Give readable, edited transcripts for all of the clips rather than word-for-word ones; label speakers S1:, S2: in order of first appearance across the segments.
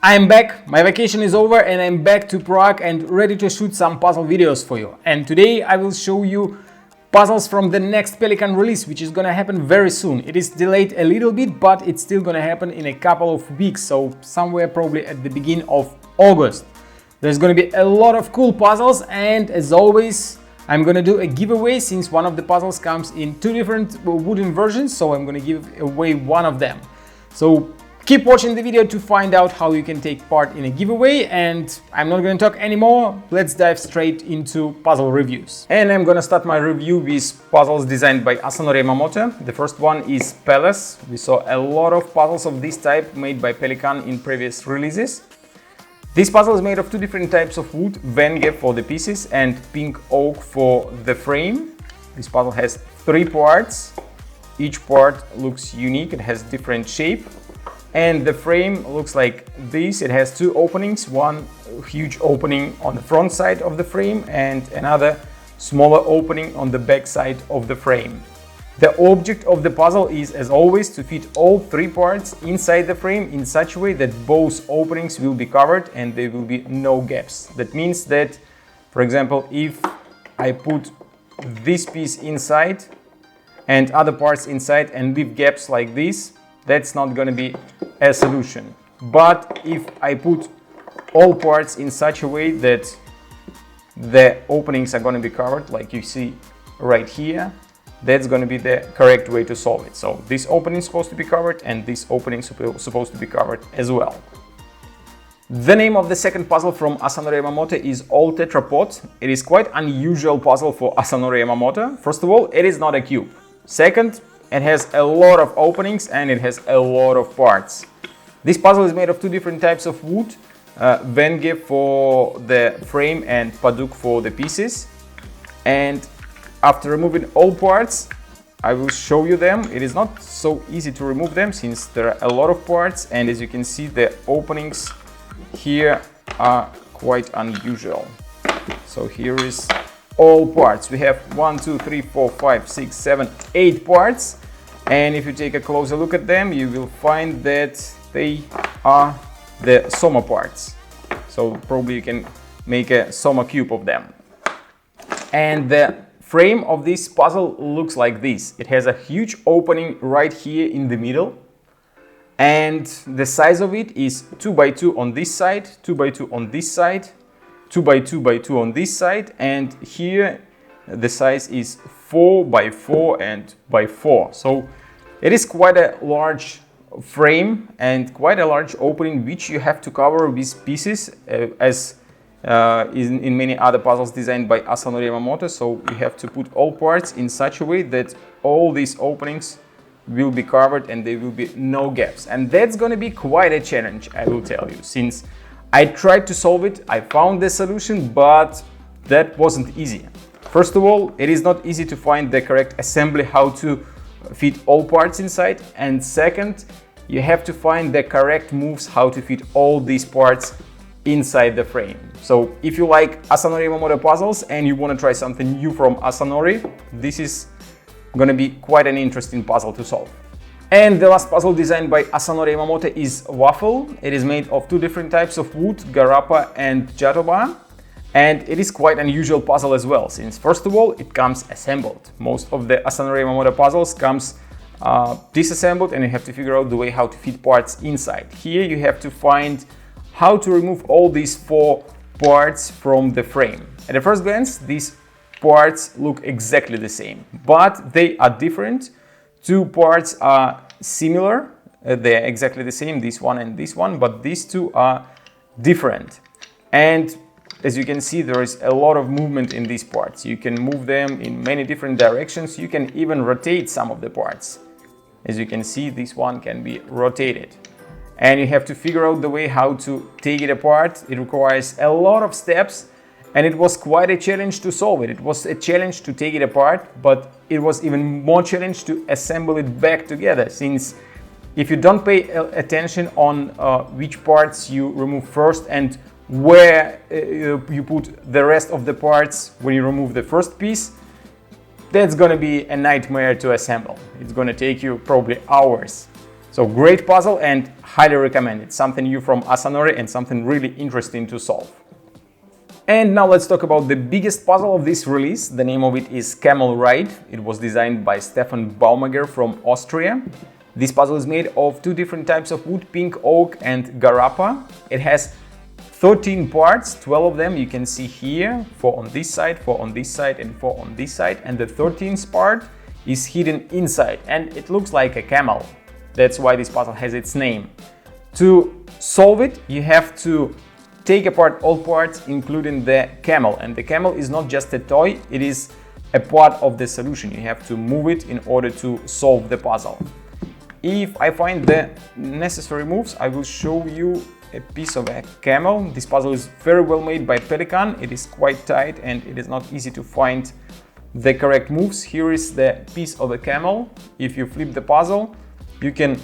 S1: I'm back, my vacation is over and I'm back to Prague and ready to shoot some puzzle videos for you. And today I will show you puzzles from the next Pelikan release, which is gonna happen very soon. It is delayed a little bit, but it's still gonna happen in a couple of weeks, so somewhere probably at the beginning of August. There's gonna be a lot of cool puzzles, and as always, I'm gonna do a giveaway since one of the puzzles comes in two different wooden versions, so I'm gonna give away one of them. So keep watching the video to find out how you can take part in a giveaway, and I'm not going to talk anymore. Let's dive straight into puzzle reviews. And I'm going to start my review with puzzles designed by Asanori Yamamoto. The first one is Palace. We saw a lot of puzzles of this type made by Pelikan in previous releases. This puzzle is made of two different types of wood, Venge for the pieces and pink oak for the frame. This puzzle has three parts. Each part looks unique, it has different shape. And the frame looks like this. It has two openings, one huge opening on the front side of the frame and another smaller opening on the back side of the frame. The object of the puzzle is, as always, to fit all three parts inside the frame in such a way that both openings will be covered and there will be no gaps. That means that, for example, if I put this piece inside and other parts inside and leave gaps like this, that's not going to be a solution. But if I put all parts in such a way that the openings are going to be covered, like you see right here, that's going to be the correct way to solve it. So this opening is supposed to be covered and this opening is supposed to be covered as well. The name of the second puzzle from Asanori Yamamoto is All Tetrapods. It is quite unusual puzzle for Asanori Yamamoto. First of all, it is not a cube. Second, it has a lot of openings and it has a lot of parts. This puzzle is made of two different types of wood, Venge for the frame and Paduk for the pieces. And after removing all parts, I will show you them. It is not so easy to remove them since there are a lot of parts, and as you can see, the openings here are quite unusual. So here is all parts. We have 1, 2, 3, 4, 5, 6, 7, 8 parts. And if you take a closer look at them, you will find that they are the Soma parts. So probably you can make a Soma cube of them. And the frame of this puzzle looks like this. It has a huge opening right here in the middle. And the size of it is 2 by 2 on this side, 2 by 2 on this side, 2 by 2 by 2 on this side, and here the size is 4 by 4 and by 4. So it is quite a large frame and quite a large opening which you have to cover with pieces as in many other puzzles designed by Asanori Yamamoto. So you have to put all parts in such a way that all these openings will be covered and there will be no gaps. And that's going to be quite a challenge, I will tell you, since I tried to solve it. I found the solution, but that wasn't easy. First of all, it is not easy to find the correct assembly, how to fit all parts inside. And second, you have to find the correct moves, how to fit all these parts inside the frame. So if you like Asanori Yamamoto puzzles and you want to try something new from Asanori, this is going to be quite an interesting puzzle to solve. And the last puzzle designed by Asanori Yamamoto is Waffle. It is made of two different types of wood, Garapa and Jatoba. And it is quite an unusual puzzle as well, since first of all, it comes assembled. Most of the Asanori Yamamoto puzzles comes disassembled and you have to figure out the way how to fit parts inside. Here you have to find how to remove all these four parts from the frame. At the first glance, these parts look exactly the same, but they are different. Two parts are similar, they are exactly the same, this one and this one, but these two are different. And as you can see, there is a lot of movement in these parts. You can move them in many different directions. You can even rotate some of the parts. As you can see, this one can be rotated. And you have to figure out the way how to take it apart. It requires a lot of steps, and it was quite a challenge to solve it. It was a challenge to take it apart, but it was even more challenge to assemble it back together, since if you don't pay attention on which parts you remove first and where you put the rest of the parts when you remove the first piece, that's gonna be a nightmare to assemble. It's gonna take you probably hours. So great puzzle and highly recommend. It's something new from Asanori and something really interesting to solve. And now let's talk about the biggest puzzle of this release. The name of it is Camel Ride. It was designed by Stefan Baumager from Austria. This puzzle is made of two different types of wood, pink oak and garapa. It has 13 parts, 12 of them you can see here, 4 on this side, 4 on this side and 4 on this side, and the 13th part is hidden inside and it looks like a camel. That's why this puzzle has its name. To solve it, you have to take apart all parts, including the camel. And the camel is not just a toy, it is a part of the solution. You have to move it in order to solve the puzzle. If I find the necessary moves, I will show you a piece of a camel. This puzzle is very well made by Pelikan. It is quite tight and it is not easy to find the correct moves. Here is the piece of a camel. If you flip the puzzle, you can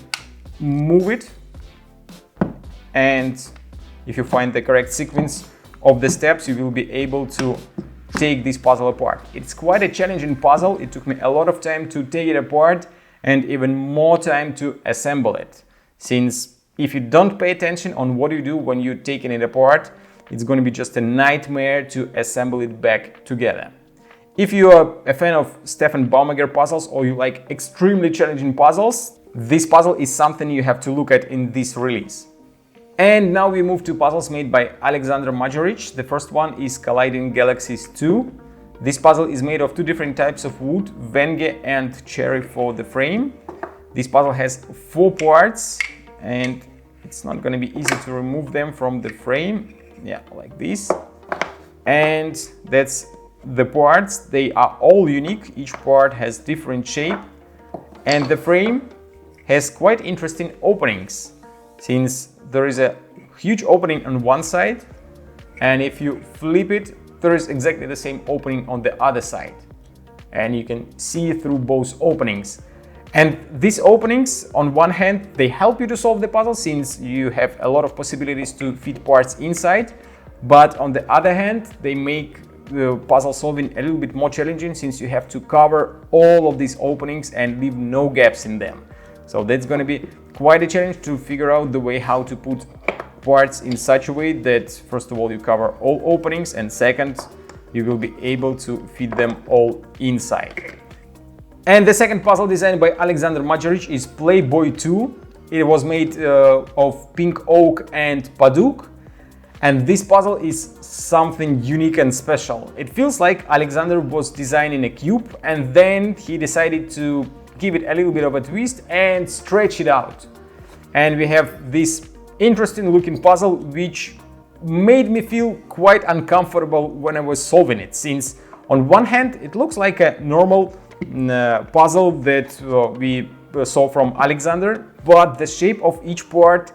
S1: move it, and if you find the correct sequence of the steps, you will be able to take this puzzle apart. It's quite a challenging puzzle. It took me a lot of time to take it apart and even more time to assemble it. Since if you don't pay attention on what you do when you're taking it apart, it's going to be just a nightmare to assemble it back together. If you are a fan of Stefan Baumager puzzles or you like extremely challenging puzzles, this puzzle is something you have to look at in this release. And now we move to puzzles made by Alexander Majoric. The first one is Colliding Galaxies 2. This puzzle is made of two different types of wood, Venge and cherry for the frame. This puzzle has 4 parts and it's not going to be easy to remove them from the frame. Yeah, like this. And that's the parts. They are all unique. Each part has different shape. And the frame has quite interesting openings, since there is a huge opening on one side, and if you flip it, there is exactly the same opening on the other side. And you can see through both openings. And these openings, on one hand, they help you to solve the puzzle, since you have a lot of possibilities to fit parts inside. But on the other hand, they make the puzzle solving a little bit more challenging, since you have to cover all of these openings and leave no gaps in them. So that's going to be quite a challenge to figure out the way how to put parts in such a way that, first of all, you cover all openings, and second, you will be able to fit them all inside. And the second puzzle designed by Alexander Majoric is Playboy II. It was made of pink oak and paduk. And this puzzle is something unique and special. It feels like Alexander was designing a cube and then he decided to give it a little bit of a twist and stretch it out. And we have this interesting looking puzzle which made me feel quite uncomfortable when I was solving it, since on one hand it looks like a normal puzzle that we saw from Alexander, but the shape of each part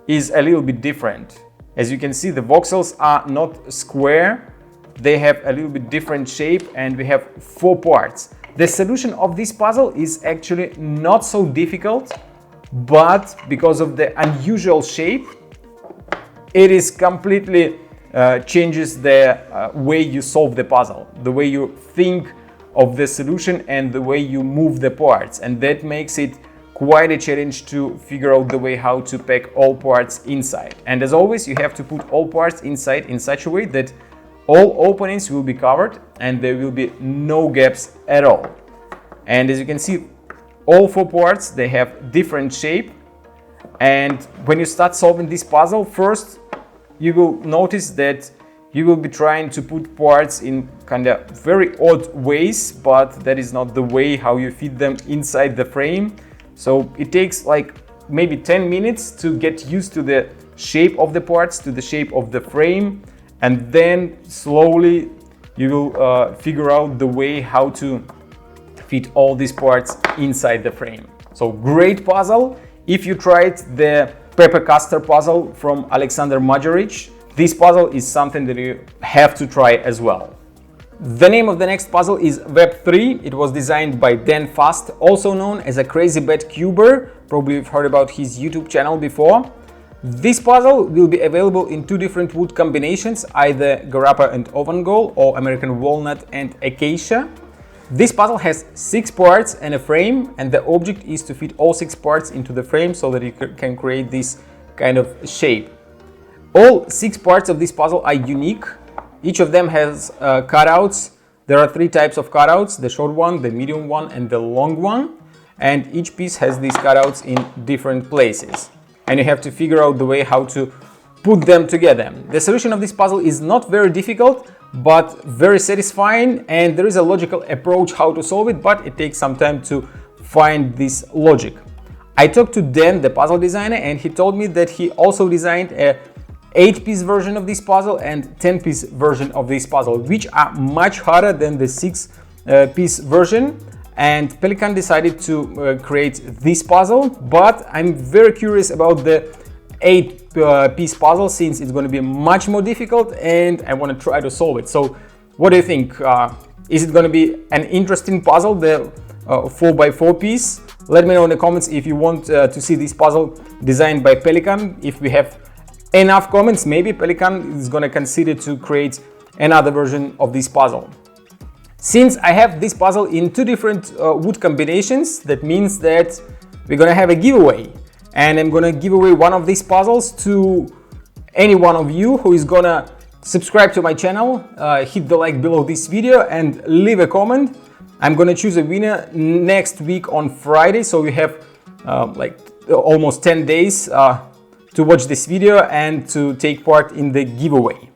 S1: is a little bit different. As you can see, the voxels are not square, they have a little bit different shape, and we have 4 parts. The solution of this puzzle is actually not so difficult, but because of the unusual shape, it is completely changes the way you solve the puzzle, the way you think of the solution and the way you move the parts, and that makes it quite a challenge to figure out the way how to pack all parts inside. And as always, you have to put all parts inside in such a way that all openings will be covered and there will be no gaps at all. And as you can see, all 4 parts, they have different shape. And when you start solving this puzzle, first you will notice that you will be trying to put parts in kind of very odd ways, but that is not the way how you fit them inside the frame. So it takes like maybe 10 minutes to get used to the shape of the parts, to the shape of the frame, and then slowly you will figure out the way how to fit all these parts inside the frame. So great puzzle. If you tried the Pepper Caster puzzle from Alexander Majoric, this puzzle is something that you have to try as well. The name of the next puzzle is Web 3. It was designed by Dan Fast, also known as a Crazy Bad Cuber. Probably you've heard about his YouTube channel before. This puzzle will be available in 2 different wood combinations, either Garapa and Ovangol or American Walnut and Acacia. This puzzle has 6 parts and a frame, and the object is to fit all 6 parts into the frame so that you can create this kind of shape. All 6 parts of this puzzle are unique. Each of them has cutouts. There are 3 types of cutouts: the short one, the medium one, and the long one. And each piece has these cutouts in different places. And you have to figure out the way how to put them together. The solution of this puzzle is not very difficult, but very satisfying, and there is a logical approach how to solve it, but it takes some time to find this logic. I talked to Dan, the puzzle designer, and he told me that he also designed a 8-piece version of this puzzle and 10-piece version of this puzzle, which are much harder than the 6-piece version. And Pelikan decided to create this puzzle, but I'm very curious about the 8-piece puzzle, since it's going to be much more difficult and I want to try to solve it. So what do you think? Is it going to be an interesting puzzle, the 4x4 piece? Let me know in the comments if you want to see this puzzle designed by Pelikan. If we have enough comments, maybe Pelikan is going to consider to create another version of this puzzle. Since I have this puzzle in 2 different wood combinations, that means that we're going to have a giveaway. And I'm going to give away one of these puzzles to any one of you who is going to subscribe to my channel, hit the like below this video and leave a comment. I'm going to choose a winner next week on Friday, so you have like almost 10 days to watch this video and to take part in the giveaway.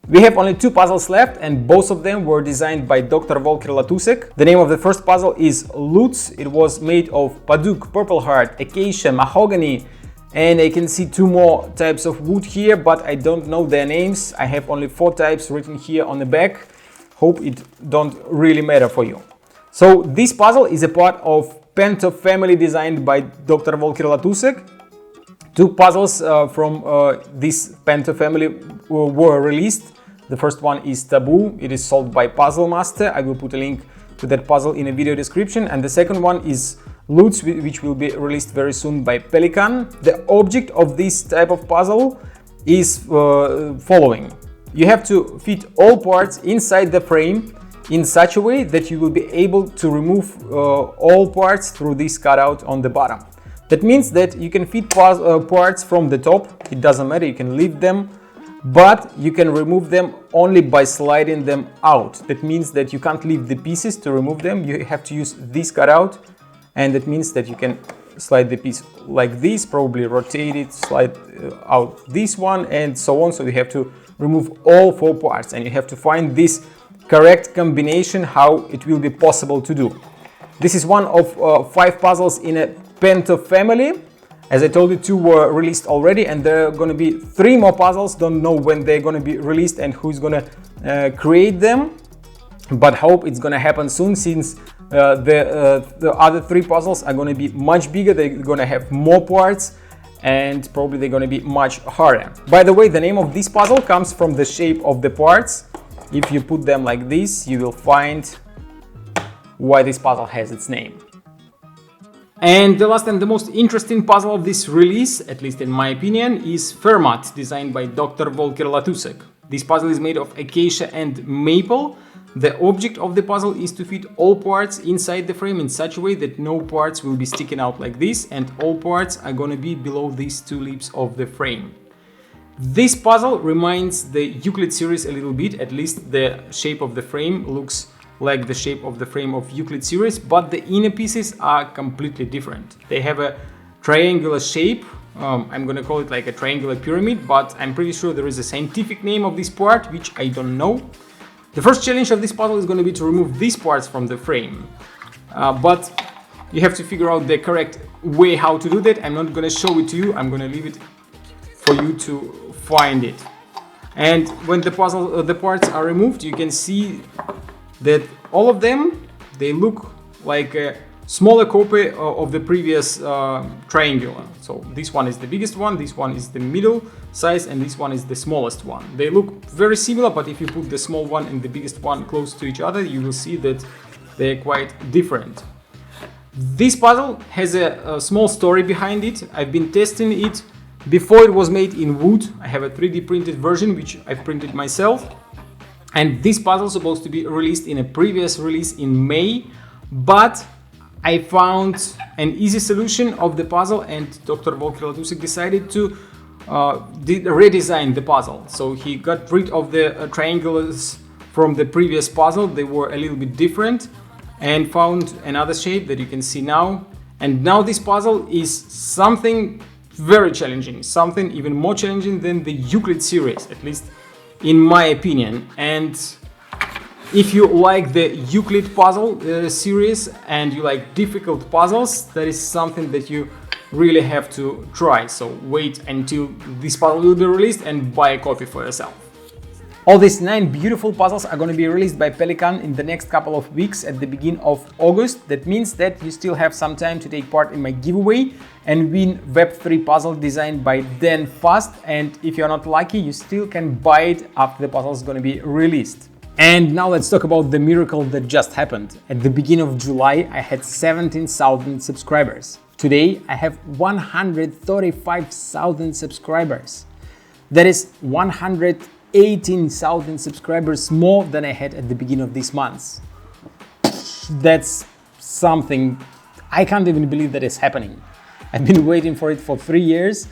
S1: We have only 2 puzzles left, and both of them were designed by Dr. Volker Latusek. The name of the first puzzle is Lutz. It was made of paduk, purple heart, acacia, mahogany, and I can see 2 more types of wood here, but I don't know their names. I have only 4 types written here on the back. Hope it don't really matter for you. So this puzzle is a part of Pento family designed by Dr. Volker Latusek. 2 puzzles from this Pento family were released. The first one is Taboo. It is solved by Puzzle Master. I will put a link to that puzzle in a video description. And the second one is Lutz, which will be released very soon by Pelikan. The object of this type of puzzle is following. You have to fit all parts inside the frame in such a way that you will be able to remove all parts through this cutout on the bottom. That means that you can fit parts from the top. It doesn't matter, you can leave them, but you can remove them only by sliding them out. That means that you can't leave the pieces to remove them. You have to use this cutout, and that means that you can slide the piece like this, probably rotate it, slide out this one, and so on. So you have to remove all 4 parts, and you have to find this correct combination how it will be possible to do. This is one of 5 puzzles in a Pento family. As I told you, 2 were released already, and there are going to be 3 more puzzles. Don't know when they're going to be released and who's going to create them, but hope it's going to happen soon, since the other 3 puzzles are going to be much bigger. They're going to have more parts, and probably they're going to be much harder. By the way, the name of this puzzle comes from the shape of the parts. If you put them like this, you will find why this puzzle has its name. And the last and the most interesting puzzle of this release, at least in my opinion, is Fermat, designed by Dr. Volker Latusek. This puzzle is made of acacia and maple. The object of the puzzle is to fit all parts inside the frame in such a way that no parts will be sticking out like this, and all parts are going to be below these 2 lips of the frame. This puzzle reminds the Euclid series a little bit. At least the shape of the frame looks like the shape of the frame of Euclid series, but the inner pieces are completely different. They have a triangular shape. I'm gonna call it like a triangular pyramid, but I'm pretty sure there is a scientific name of this part, which I don't know. The first challenge of this puzzle is going to be to remove these parts from the frame, but you have to figure out the correct way how to do that. I'm not gonna show it to you. I'm gonna leave it for you to find it. And when the parts are removed, you can see that all of them, they look like a smaller copy of the previous triangular. So this one is the biggest one, this one is the middle size, and this one is the smallest one. They look very similar, but if you put the small one and the biggest one close to each other, you will see that they're quite different. This puzzle has a small story behind it. I've been testing it before it was made in wood. I have a 3D printed version which I've printed myself. And this puzzle is supposed to be released in a previous release in May, but I found an easy solution of the puzzle, and Dr. Waffle decided to redesign the puzzle. So he got rid of the triangles from the previous puzzle. They were a little bit different, and found another shape that you can see now. And now this puzzle is something very challenging, something even more challenging than the Euclid series, at least in my opinion. And if you like the Euclid puzzle series and you like difficult puzzles, that is something that you really have to try. So wait until this puzzle will be released and buy a copy for yourself. All these 9 beautiful puzzles are going to be released by Pelikan in the next couple of weeks at the beginning of August. That means that you still have some time to take part in my giveaway and win Web3 puzzle designed by Dan Fast. And if you're not lucky, you still can buy it after the puzzle is going to be released. And now let's talk about the miracle that just happened. At the beginning of July, I had 17,000 subscribers. Today, I have 135,000 subscribers. That is 118,000 subscribers more than I had at the beginning of this month. That's something I can't even believe that is happening. I've been waiting for it for 3 years,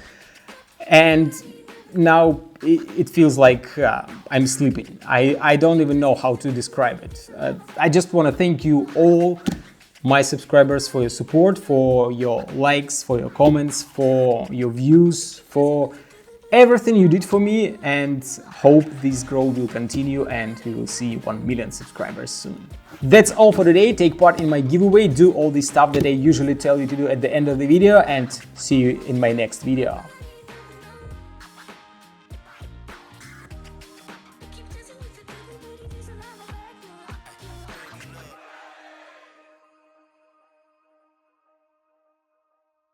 S1: and now it feels like I'm sleeping. I don't even know how to describe it. I just want to thank you all, my subscribers, for your support, for your likes, for your comments, for your views, for everything you did for me, and hope this growth will continue and we will see 1 million subscribers soon. That's all for today. Take part in my giveaway, do all the stuff that I usually tell you to do at the end of the video, and see you in my next video.